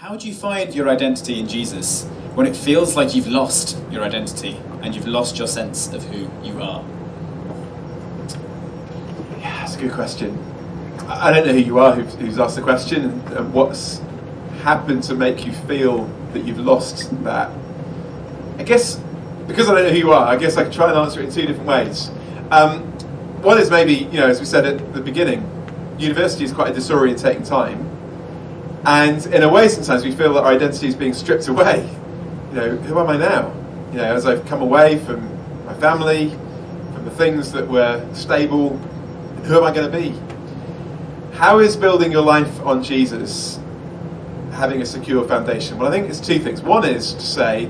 How do you find your identity in Jesus when it feels like you've lost your identity and you've lost your sense of who you are? Yeah, that's a good question. I don't know who you are who's asked the question and what's happened to make you feel that you've lost that. I guess, because I don't know who you are, I guess I could try and answer it in two different ways. One is maybe, as we said at the beginning, university is quite a disorientating time. And in a way, sometimes we feel that our identity is being stripped away. Who am I now? As I've come away from my family, from the things that were stable, who am I going to be? How is building your life on Jesus having a secure foundation? Well, I think it's two things. One is to say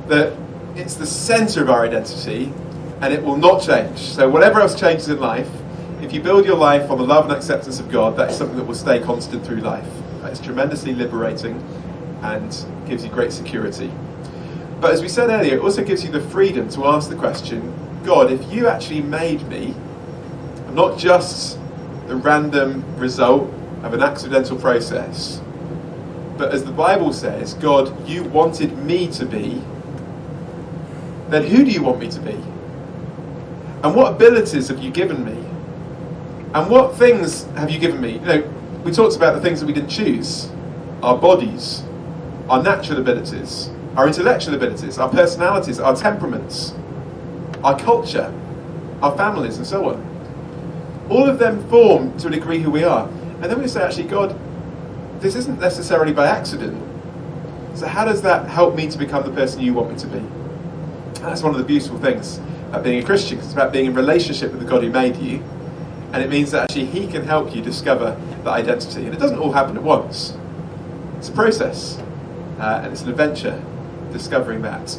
that it's the centre of our identity and it will not change. So whatever else changes in life, if you build your life on the love and acceptance of God, that is something that will stay constant through life. It's tremendously liberating and gives you great security. But as we said earlier, it also gives you the freedom to ask the question, God, if you actually made me, I'm not just the random result of an accidental process, but as the Bible says, God, you wanted me to be, then who do you want me to be? And what abilities have you given me? And what things have you given me? We talked about the things that we didn't choose. Our bodies, our natural abilities, our intellectual abilities, our personalities, our temperaments, our culture, our families, and so on. All of them form, to a degree, who we are. And then we say, actually, God, this isn't necessarily by accident. So how does that help me to become the person you want me to be? And that's one of the beautiful things about being a Christian, because it's about being in relationship with the God who made you. And it means that actually he can help you discover that identity. And it doesn't all happen at once. It's a process. And it's an adventure, discovering that.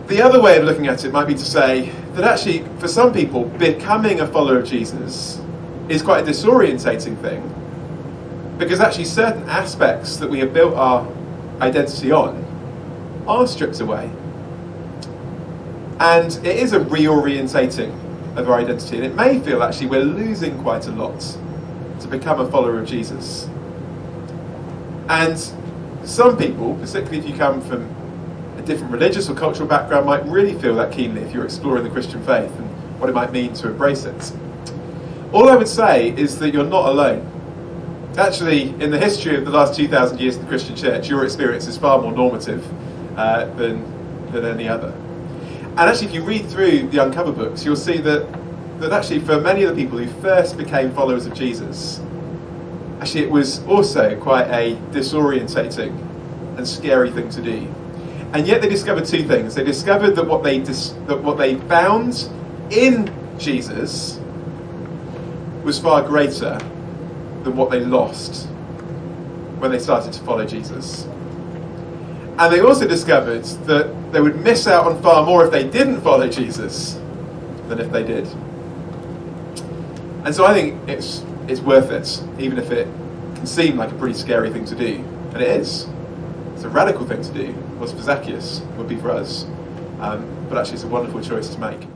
The other way of looking at it might be to say that actually, for some people, becoming a follower of Jesus is quite a disorientating thing. Because actually certain aspects that we have built our identity on are stripped away. And it is a reorientating of our identity, and it may feel actually we're losing quite a lot to become a follower of Jesus. And some people, particularly if you come from a different religious or cultural background, might really feel that keenly if you're exploring the Christian faith and what it might mean to embrace it. All I would say is that you're not alone. Actually, in the history of the last 2,000 years of the Christian church, your experience is far more normative than any other. And actually, if you read through the Uncover books, you'll see that actually for many of the people who first became followers of Jesus, actually it was also quite a disorientating and scary thing to do. And yet they discovered two things. They discovered that what they found in Jesus was far greater than what they lost when they started to follow Jesus. And they also discovered that they would miss out on far more if they didn't follow Jesus than if they did. And so I think it's worth it, even if it can seem like a pretty scary thing to do. And it is. It's a radical thing to do. It was for Zacchaeus, it would be for us. But actually it's a wonderful choice to make.